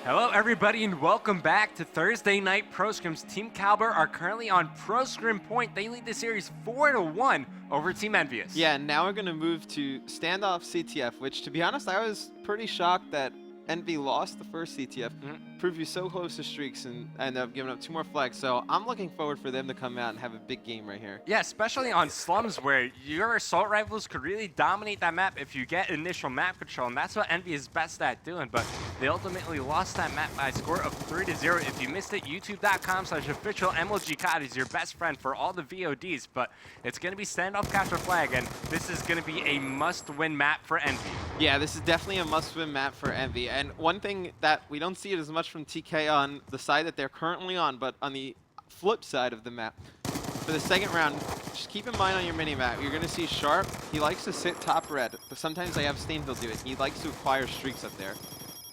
Hello everybody and welcome back to Thursday Night Pro Scrims. Team Kaliber are currently on Pro Scrim point. They lead the series 4-1 over Team EnVy. Yeah, and now we're going to move to standoff CTF, which to be honest, I was pretty shocked that EnVy lost the first CTF. Proved you so close to streaks and ended up giving up 2 more flags. So I'm looking forward for them to come out and have a big game right here. Yeah, especially on slums where your assault rifles could really dominate that map if you get initial map control, and that's what EnVy is best at doing. But they ultimately lost that map by a score of 3-0. If you missed it, youtube.com/official MLG COD is your best friend for all the VODs. But it's going to be standoff capture flag, and this is going to be a must-win map for EnVy. Yeah, this is definitely a must-win map for EnVy. And one thing that we don't see it as much from TK on the side that they're currently on, but on the flip side of the map, for the second round, just keep in mind on your mini-map, you're going to see Sharp. He likes to sit top red, but sometimes they have Stainville do it. He likes to acquire streaks up there.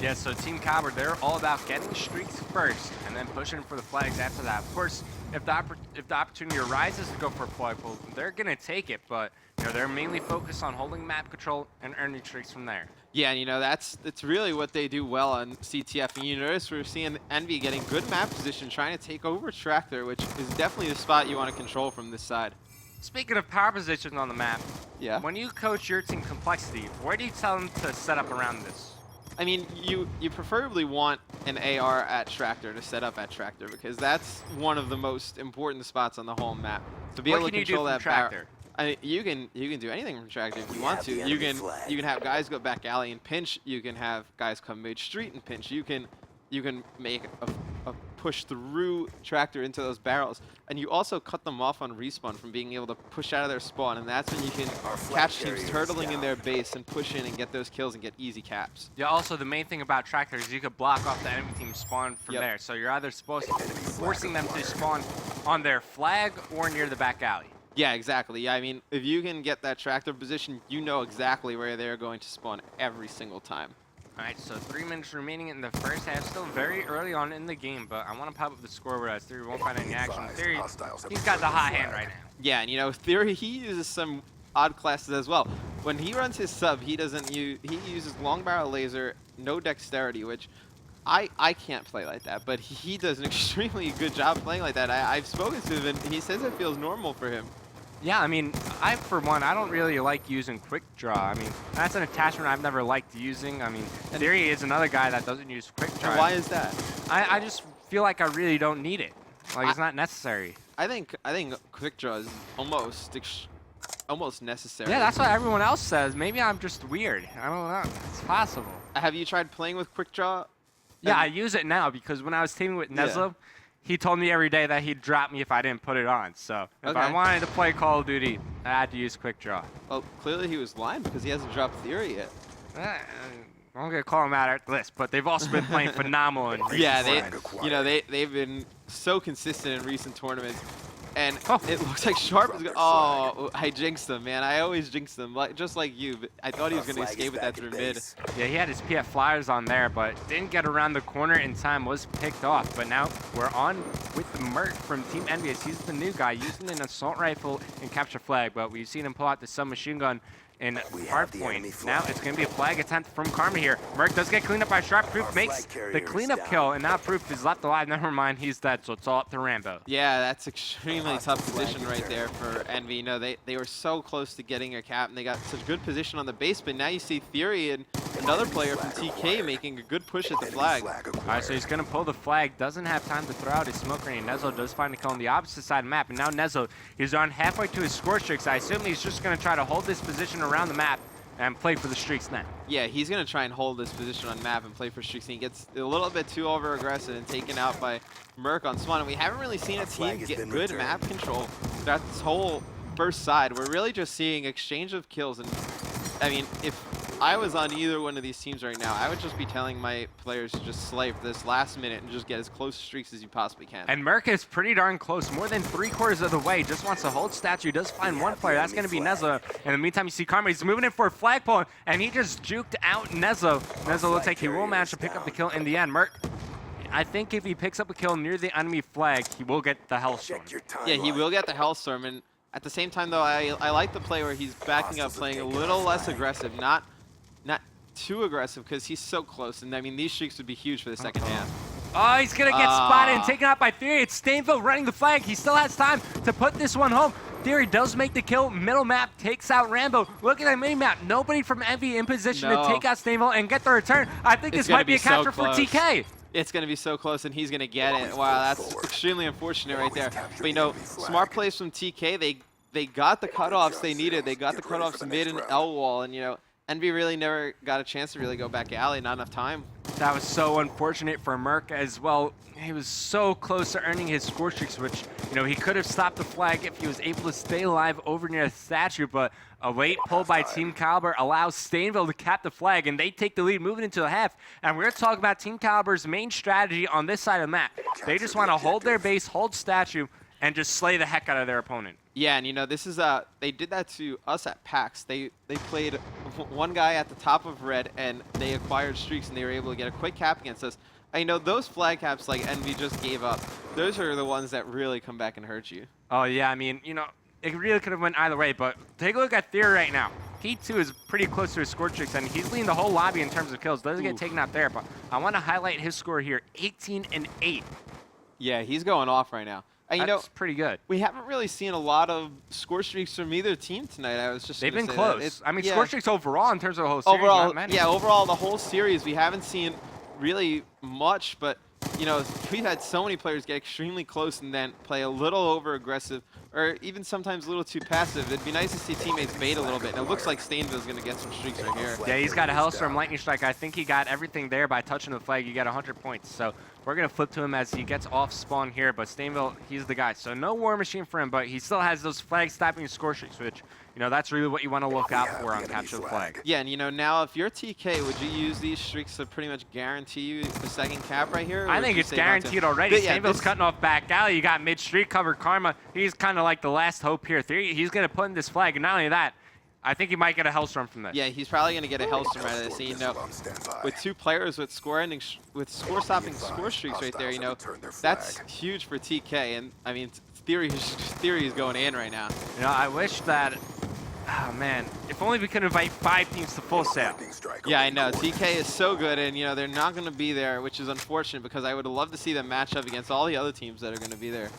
Yeah, so Team Kaliber, they're all about getting streaks first and then pushing for the flags after that. Of course, if the opportunity arises to go for a flag pull, they're going to take it, but they're mainly focused on holding map control and earning streaks from there. Yeah, and that's really what they do well on CTF. And you notice we're seeing EnVy getting good map position, trying to take over Tractor, which is definitely the spot you want to control from this side. Speaking of power positions on the map, yeah, when you coach your team Complexity, where do you tell them to set up around this? I mean, you preferably want an AR at Tractor to set up at Tractor, because that's one of the most important spots on the whole map. To be able to control that Tractor? I mean, you can do anything from Tractor if you want to. You can have guys go back alley and pinch. You can have guys come mid street and pinch. You can make a push through Tractor into those barrels, and you also cut them off on respawn from being able to push out of their spawn, and that's when you can catch teams turtling in their base and push in and get those kills and get easy caps. Yeah, also the main thing about Tractor is you could block off the enemy team spawn from there, so you're either supposed to be forcing them to spawn on their flag or near the back alley. Yeah, exactly. Yeah, I mean, if you can get that Tractor position, you know exactly where they're going to spawn every single time. All right, so 3 minutes remaining in the first half. Still very early on in the game, but I want to pop up the score where Theory won't find any action. Theory, he's got the hot hand right now. Yeah, and Theory, he uses some odd classes as well. When he runs his sub, he uses long barrel laser, no dexterity, which I can't play like that, but he does an extremely good job playing like that. I've spoken to him, and he says it feels normal for him. Yeah, I mean, for one, I don't really like using quick draw. I mean, that's an attachment I've never liked using. I mean, Theory is another guy that doesn't use quick draw. And why is that? I just feel like I really don't need it. Like, it's not necessary. I think quick draw is almost necessary. Yeah, that's what everyone else says. Maybe I'm just weird. I don't know. It's possible. Have you tried playing with quick draw? Yeah, I use it now because when I was teaming with Nezlo, he told me every day that he'd drop me if I didn't put it on. So if I wanted to play Call of Duty, I had to use quick draw. Well, clearly he was lying because he hasn't dropped Theory yet. I'm gonna call him out at this, but they've also been playing phenomenal in recent they've been so consistent in recent tournaments. And it looks like Sharp is going to... Oh, I jinxed him, man. I always jinx him, just like you. But I thought he was going to escape with that through mid. Yeah, he had his PF flyers on there, but didn't get around the corner in time, was picked off. But now we're on with the Merc from Team EnVy. He's the new guy using an assault rifle and capture flag, but we've seen him pull out the submachine gun in hardpoint. Now it's going to be a flag attempt from Karma here. Merc does get cleaned up by Sharp. Proof makes the cleanup kill, and now Proof is left alive. Never mind, he's dead, so it's all up to Rambo. Yeah, that's extremely tough position right there for EnVy. They were so close to getting a cap, and they got such good position on the base, but now you see Theory and another player from TK making a good push at the flag. All right, so he's going to pull the flag. Doesn't have time to throw out his smoke grenade. Nezlo does find a kill on the opposite side of the map, and now Nezlo is on halfway to his score streaks. I assume he's just going to try to hold this position around the map and play for the streaks now. Yeah, he's going to try and hold this position on map and play for streaks, and he gets a little bit too over-aggressive and taken out by Merc on spawn. And we haven't really seen a team get good map control throughout this whole first side. We're really just seeing exchange of kills, and I mean, if I was on either one of these teams right now, I would just be telling my players to just slave this last minute and just get as close to streaks as you possibly can. And Merc is pretty darn close, more than 3/4 of the way. Just wants to hold statue, does find one player. That's going to be Nezlo. In the meantime, you see Karma. He's moving in for a flagpole, and he just juked out Nezlo. Nezlo looks like he will manage to pick up the kill in the end. Merc, I think if he picks up a kill near the enemy flag, he will get the Hellstorm. Yeah, he will get the Hellstorm, and at the same time, though, I like the play where he's backing up, playing a little less aggressive, not too aggressive because he's so close. And I mean, these streaks would be huge for the second half. Oh, he's going to get spotted and taken out by Theory. It's Stainville running the flag. He still has time to put this one home. Theory does make the kill. Middle map takes out Rambo. Look at that mini map. Nobody from EnVy in position to take out Stainville and get the return. I think this might be a capture for TK. It's going to be so close, and he's going to get it. Wow, that's extremely unfortunate right there. But, you know, smart plays from TK. They got the cutoffs they needed. They got the cutoffs mid and L wall, and, you know, EnVy really never got a chance to really go back alley. Not enough time. That was so unfortunate for Merc as well. He was so close to earning his score streaks, which, you know, he could have stopped the flag if he was able to stay alive over near the statue, but a late pull by Team Kaliber allows Stainville to cap the flag, and they take the lead moving into the half. And we're going to talk about Team Kaliber's main strategy on this side of the map. They just want to hold their base, hold statue, and just slay the heck out of their opponent. Yeah, and you know, this is they did that to us at PAX. They played one guy at the top of red, and they acquired streaks, and they were able to get a quick cap against us. I know those flag caps like EnVy just gave up. Those are the ones that really come back and hurt you. Oh yeah, I mean, you know, it really could have went either way, but take a look at Theory right now. He too is pretty close to his score streaks, and he's leading the whole lobby in terms of kills. Doesn't get taken out there, but I want to highlight his score here, 18-8. Yeah, he's going off right now. And, you know, that's pretty good. We haven't really seen a lot of score streaks from either team tonight. I was just They've been close. I mean, score streaks overall in terms of the whole series, overall, not many. Yeah, overall the whole series we haven't seen really much, but you know, we've had so many players get extremely close and then play a little over aggressive or even sometimes a little too passive. It'd be nice to see teammates bait a little bit. And it looks like Stainville's going to get some streaks right here. Yeah, he's got a Hellstorm Lightning Strike. I think he got everything there by touching the flag. You get 100 points. So we're going to flip to him as he gets off spawn here. But Stainville, he's the guy. So no War Machine for him, but he still has those flag stopping score streaks, which, you know, that's really what you want to look out for on Capture the Flag. Yeah, and you know, now if you're TK, would you use these streaks to pretty much guarantee you the second cap right here? I think it's guaranteed already. Yeah, Stainville's cutting off back alley. You got mid-street cover Karma. He's kind of like the last hope here. He's going to put in this flag, and not only that, I think he might get a Hellstorm from this. Yeah, he's probably going to get a Hellstorm out of this. And, you know, with two players with score-stopping score streaks right there, you know, that's huge for TK. And I mean, Theory is going in right now. You know, I wish that. Oh man, if only we could invite 5 teams to Full Sail. Yeah, I know. TK is so good, and you know they're not going to be there, which is unfortunate because I would love to see them match up against all the other teams that are going to be there.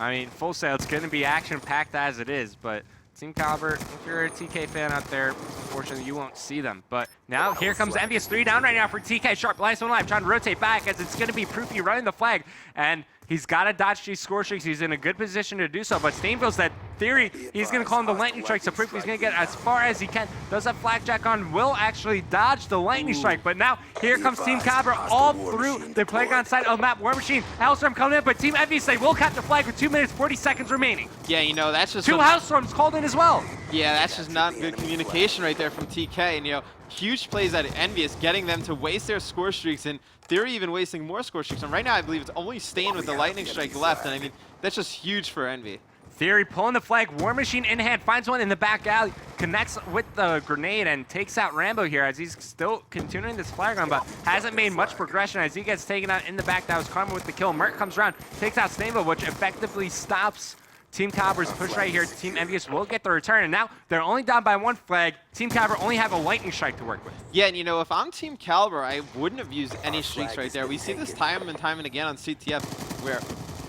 I mean, Full Sail, it's going to be action-packed as it is, but Team Kaliber, if you're a TK fan out there, unfortunately you won't see them. But now here comes EnVy, 3 down right now for TK. Sharp, last one live, trying to rotate back as it's going to be Proofy running the flag, and he's got to dodge these score streaks. He's in a good position to do so, but Stainville's that Theory, he's going to call him the Lightning Strike, so Proofy's going to get as far as he can. Does have Flakjack on, will actually dodge the Lightning Strike, but now here comes Team Kaliber all through the playground side of the map. War Machine, Hellstorm coming in, but Team EnVy say will cap the flag with 2 minutes, 40 seconds remaining. Yeah, you know, that's just 2 Hellstorms called in as well. Yeah, that's just not good communication right there from TK, and you know, huge plays at EnVy, getting them to waste their score streaks, and Theory even wasting more score streaks. And right now, I believe it's only Stain with the Lightning Strike left, and I mean, that's just huge for EnVy. Theory pulling the flag, War Machine in hand, finds one in the back alley, connects with the grenade and takes out Rambo here as he's still continuing this flag run, but hasn't made much progression as he gets taken out in the back. That was Karma with the kill. Merc comes around, takes out Stainville, which effectively stops Team Kaliber's push right here. Team EnVy will get the return, and now they're only down by 1 flag. Team Kaliber only have a Lightning Strike to work with. Yeah, and you know, if I'm Team Kaliber, I wouldn't have used any streaks right there. We see this time and time and again on CTF where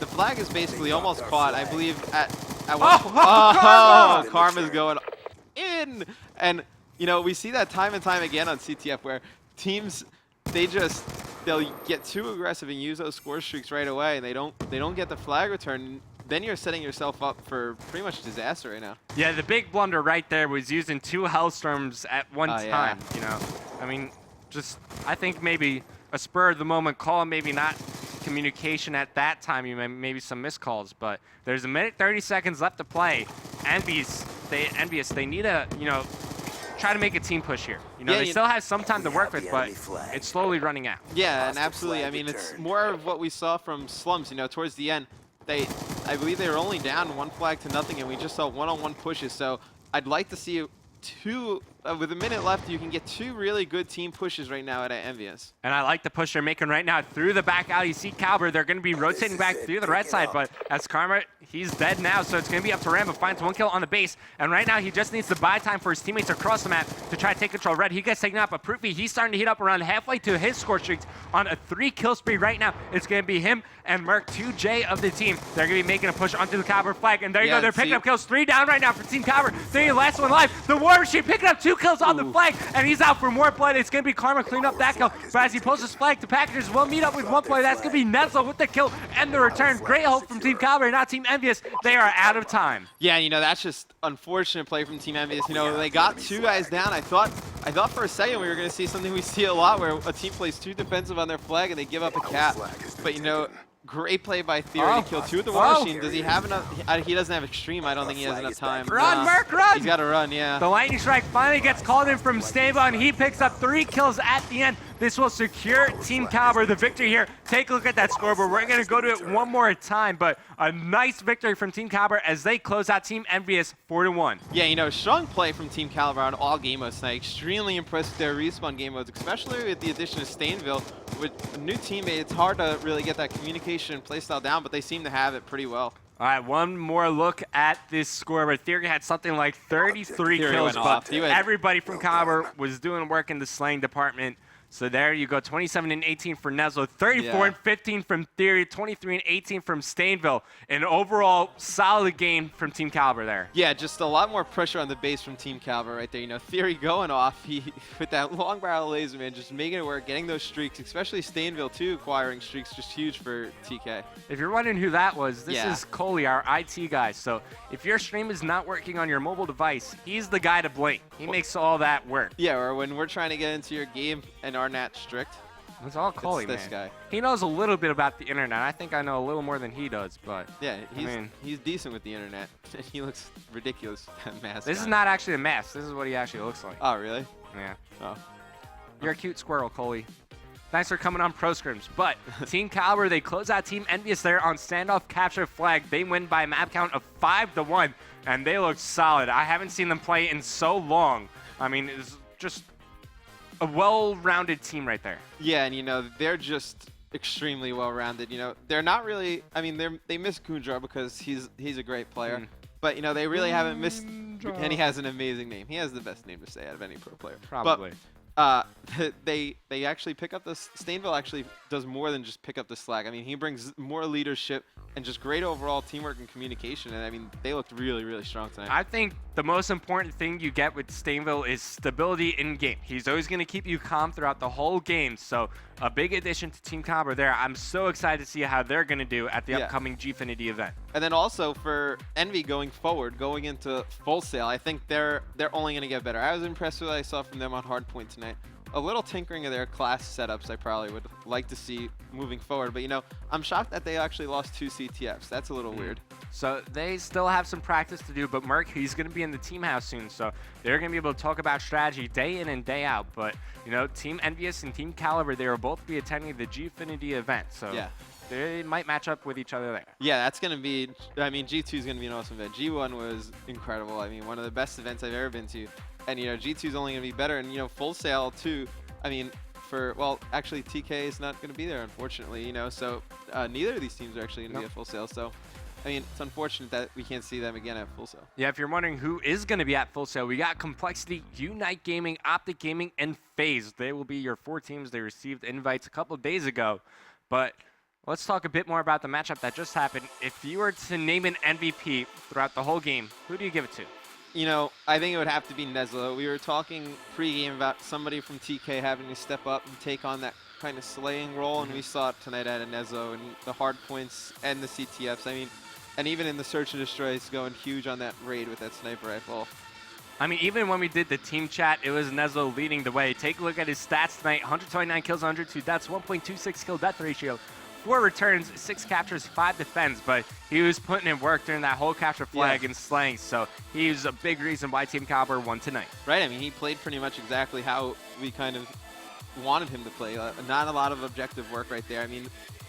the flag is basically almost caught. I believe at one Karma's going in, and you know, we see that time and time again on CTF where teams they'll get too aggressive and use those score streaks right away, and they don't get the flag return. Then you're setting yourself up for pretty much disaster right now. Yeah, the big blunder right there was using 2 Hellstorms at one time. Yeah. You know, I mean, just I think maybe a spur of the moment call, maybe not communication at that time. You maybe some missed calls, but there's 1 minute 30 seconds left to play. EnVy, they need to, you know, try to make a team push here. You know, yeah, they still have some time to work with, but it's slowly running out. Yeah, and absolutely. I mean, it's more of what we saw from Slums. You know, towards the end, I believe they were only down 1 flag to nothing, and we just saw one-on-one pushes. So I'd like to see 2 with a minute left, you can get 2 really good team pushes right now at Envious. And I like the push they're making right now through the back alley. You see Kaliber, they're going to be rotating back through the red side, but as Karma, he's dead now, so it's going to be up to Rambo. Finds 1 kill on the base, and right now he just needs to buy time for his teammates across the map to try to take control. Red, he gets taken out, but Proofy, he's starting to heat up around halfway to his score streaks on a 3-kill spree right now. It's going to be him and Merc, 2J of the team. They're going to be making a push onto the Kaliber flag, and there you go. They're picking up kills. 3 down right now for Team Kaliber. The last one live. The War Machine picking up 2 kills on the flag, and he's out for more blood. It's going to be Karma cleaning up that kill, but as he posts his flag to Packagers, we'll meet up with 1 player. That's going to be Nezla with the kill and the return. Great hope from Team Kaliber, not Team Envious. They are out of time. Yeah, you know, that's just unfortunate play from Team Envious. You know, they got 2 guys down. I thought for a second we were going to see something we see a lot, where a team plays 2 defensive on their flag and they give up a cap. But, you know, great play by Theory to kill 2 with the War Machine. Does he have enough? He doesn't have Extreme. I don't think he has enough time. Run, Merc, run! He's got to run, yeah. The Lightning Strike finally gets called in from Stava, and he picks up 3 kills at the end. This will secure Team Kaliber the victory here. Take a look at that scoreboard. We're going to go to it one more time, but a nice victory from Team Kaliber as they close out Team Envious 4-1. Yeah, you know, strong play from Team Kaliber on all game modes tonight. Extremely impressed with their respawn game modes, especially with the addition of Stainville. With a new teammate, it's hard to really get that communication and playstyle down, but they seem to have it pretty well. All right, one more look at this scoreboard. Theory had something like 33 kills, but everybody from Kaliber was doing work in the slaying department. So there you go, 27 and 18 for Nezlo, 34 and 15 from Theory, 23 and 18 from Stainville. An overall solid game from Team Kaliber there. Yeah, just a lot more pressure on the base from Team Kaliber right there. You know, Theory going off, he with that long barrel laser, man, just making it work, getting those streaks, especially Stainville too, acquiring streaks, just huge for TK. If you're wondering who that was, this is Coley, our IT guy. So if your stream is not working on your mobile device, he's the guy to blame. He makes all that work. Yeah, or when we're trying to get into your game and are not strict. It's all Coley, man. This guy. He knows a little bit about the internet. I think I know a little more than he does, but yeah, he's decent with the internet. He looks ridiculous with that mask. This is not actually a mask. This is what he actually looks like. Oh, really? Yeah. Oh. You're a cute squirrel, Coley. Thanks for coming on Pro Scrims. But Team Kaliber, they close out Team Envious there on standoff capture flag. They win by a map count of 5-1, and they look solid. I haven't seen them play in so long. I mean, it's just a well-rounded team right there. Yeah, and you know, they're just extremely well-rounded. You know, they're not really, I mean, they miss Kunjar because he's a great player. But, you know, they really haven't missed, and he has an amazing name. He has the best name to say out of any pro player. Probably. But, they actually pick up this. Stainville actually does more than just pick up the slack. I mean, he brings more leadership and just great overall teamwork and communication. And I mean, they looked really, really strong tonight. I think the most important thing you get with Stainville is stability in game. He's always going to keep you calm throughout the whole game. So a big addition to Team Kaliber there. I'm so excited to see how they're going to do at the upcoming Gfinity event. And then also for EnVy going forward, going into Full Sail, I think they're only going to get better. I was impressed with what I saw from them on Hardpoint tonight. A little tinkering of their class setups I probably would like to see moving forward. But, you know, I'm shocked that they actually lost 2 CTFs. That's a little weird. So they still have some practice to do, but Merc, he's going to be in the team house soon. So they're going to be able to talk about strategy day in and day out. But, you know, Team Envious and Team Kaliber, they will both be attending the Gfinity event. So they might match up with each other there. Yeah, that's going to be, I mean, G2 is going to be an awesome event. G1 was incredible. I mean, one of the best events I've ever been to. And, you know, G2 is only going to be better. And, you know, Full Sail, too. I mean, well, actually, TK is not going to be there, unfortunately, you know. So neither of these teams are actually going to be at Full Sail. So, I mean, it's unfortunate that we can't see them again at Full Sail. Yeah, if you're wondering who is going to be at Full Sail, we got Complexity, Unite Gaming, Optic Gaming, and FaZe. They will be your 4 teams. They received invites a couple of days ago. But let's talk a bit more about the matchup that just happened. If you were to name an MVP throughout the whole game, who do you give it to? You know, I think it would have to be Nezla. We were talking pre-game about somebody from TK having to step up and take on that kind of slaying role, and we saw it tonight out of Nezlo and the hard points and the CTFs. I mean, and even in the search and destroy, he's going huge on that raid with that sniper rifle. I mean, even when we did the team chat, it was Nezlo leading the way. Take a look at his stats tonight. 129 kills, 102 deaths, 1.26 kill death ratio. 4 returns, 6 captures, 5 defends, but he was putting in work during that whole capture flag and slaying, so he was a big reason why Team Kaliber won tonight. Right, I mean, he played pretty much exactly how we kind of wanted him to play. Not a lot of objective work right there. I mean,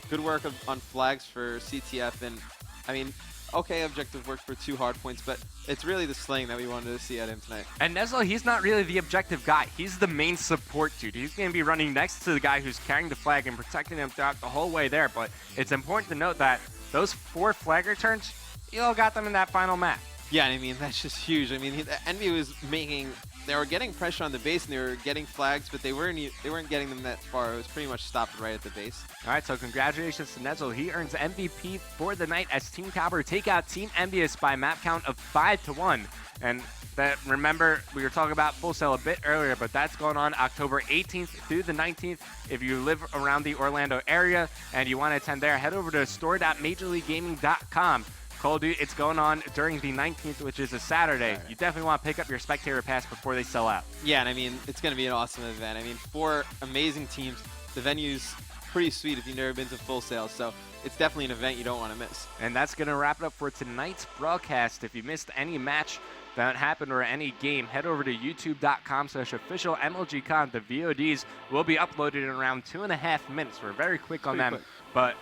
good work on flags for CTF, and I mean, okay, objective work for 2 hard points, but it's really the slaying that we wanted to see at him tonight. And Nezlo, he's not really the objective guy. He's the main support dude. He's going to be running next to the guy who's carrying the flag and protecting him throughout the whole way there. But it's important to note that those 4 flag returns, you all got them in that final map. Yeah, and I mean, that's just huge. I mean, EnVy was making, they were getting pressure on the base and they were getting flags, but they weren't getting them that far. It was pretty much stopped right at the base. All right, so congratulations to Nezlo. He earns MVP for the night as Team Kaliber take out Team EnVy by map count of 5-1. And that, remember, we were talking about Full Sail a bit earlier, but that's going on October 18th through the 19th. If you live around the Orlando area and you want to attend there, head over to store.majorleaguegaming.com. Cole, dude, it's going on during the 19th, which is a Saturday. You definitely want to pick up your spectator pass before they sell out. Yeah, and I mean, it's going to be an awesome event. I mean, 4 amazing teams. The venue's pretty sweet if you've never been to Full Sail, so it's definitely an event you don't want to miss. And that's going to wrap it up for tonight's broadcast. If you missed any match that happened or any game, head over to youtube.com/official MLGcon. The VODs will be uploaded in around 2.5 minutes. We're very quick on them, but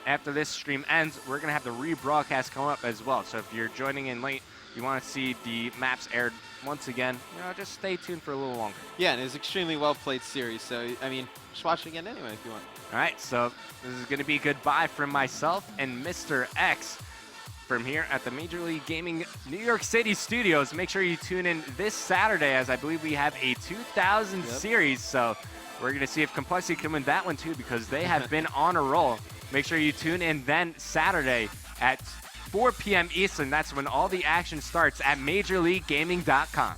after this stream ends, we're going to have the rebroadcast come up as well. So if you're joining in late, you want to see the maps aired once again, just stay tuned for a little longer. Yeah, and it's extremely well-played series. So, I mean, just watch it again anyway if you want. All right, so this is going to be goodbye from myself and Mr. X from here at the Major League Gaming New York City studios. Make sure you tune in this Saturday, as I believe we have a 2000 series. So we're going to see if Complexity can win that one too, because they have been on a roll. Make sure you tune in then Saturday at 4 p.m. Eastern. That's when all the action starts at MajorLeagueGaming.com.